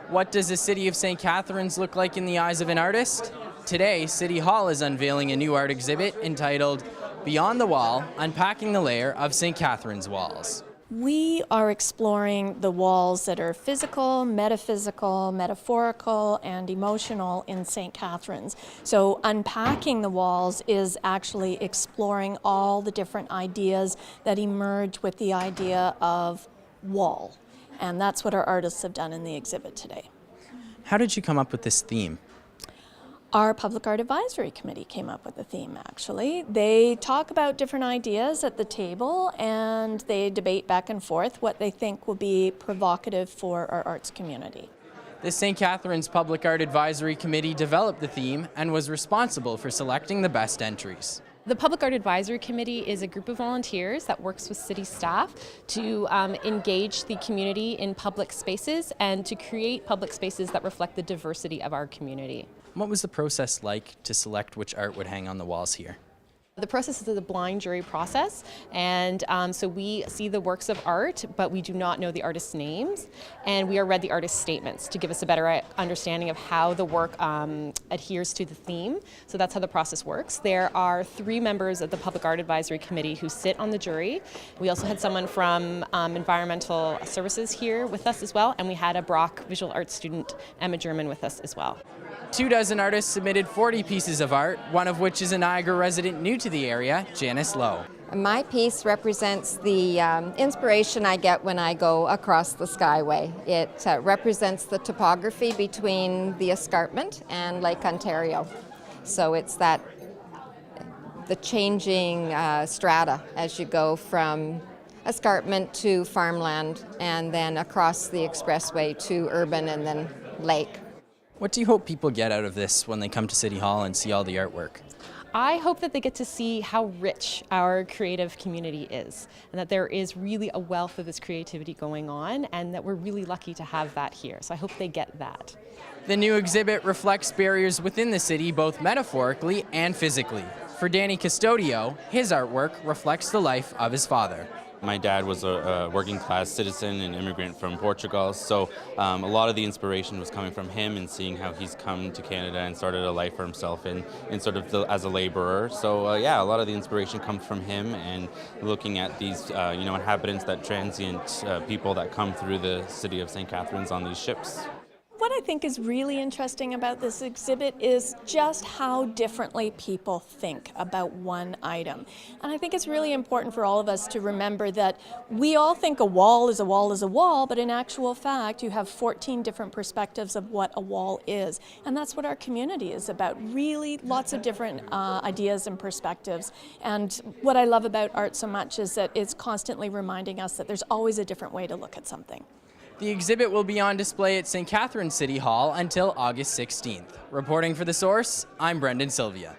What does the city of St. Catharines look like in the eyes of an artist? Today, City Hall is unveiling a new art exhibit entitled Beyond the Wall, Unpacking the Layer of St. Catharines Walls. We are exploring the walls that are physical, metaphysical, metaphorical, and emotional in St. Catharines. So unpacking the walls is actually exploring all the different ideas that emerge with the idea of wall. And that's what our artists have done in the exhibit today. How did you come up with this theme? Our Public Art Advisory Committee came up with the theme, actually. They talk about different ideas at the table and they debate back and forth what they think will be provocative for our arts community. The St. Catharines Public Art Advisory Committee developed the theme and was responsible for selecting the best entries. The Public Art Advisory Committee is a group of volunteers that works with city staff to engage the community in public spaces and to create public spaces that reflect the diversity of our community. What was the process like to select which art would hang on the walls here? The process is a blind jury process, and so we see the works of art, but we do not know the artist's names, and we are read the artist's statements to give us a better understanding of how the work adheres to the theme. So that's how the process works. There are 3 members of the Public Art Advisory Committee who sit on the jury. We also had someone from Environmental Services here with us as well, and we had a Brock Visual Arts student, Emma German, with us as well. 24 artists submitted 40 pieces of art, one of which is a Niagara resident new to the area, Janice Lowe. My piece represents the inspiration I get when I go across the Skyway. It represents the topography between the escarpment and Lake Ontario. So it's the changing strata as you go from escarpment to farmland and then across the expressway to urban and then lake. What do you hope people get out of this when they come to City Hall and see all the artwork? I hope that they get to see how rich our creative community is, and that there is really a wealth of this creativity going on, and that we're really lucky to have that here. So I hope they get that. The new exhibit reflects barriers within the city, both metaphorically and physically. For Danny Custodio, his artwork reflects the life of his father. My dad was a working class citizen and immigrant from Portugal, so a lot of the inspiration was coming from him and seeing how he's come to Canada and started a life for himself in sort of as a laborer. So yeah, a lot of the inspiration comes from him and looking at these inhabitants, that transient people that come through the city of St. Catharines on these ships. What I think is really interesting about this exhibit is just how differently people think about one item. And I think it's really important for all of us to remember that we all think a wall is a wall is a wall, but in actual fact, you have 14 different perspectives of what a wall is. And that's what our community is about, really lots of different ideas and perspectives. And what I love about art so much is that it's constantly reminding us that there's always a different way to look at something. The exhibit will be on display at St. Catharines City Hall until August 16th. Reporting for The Source, I'm Brendan Sylvia.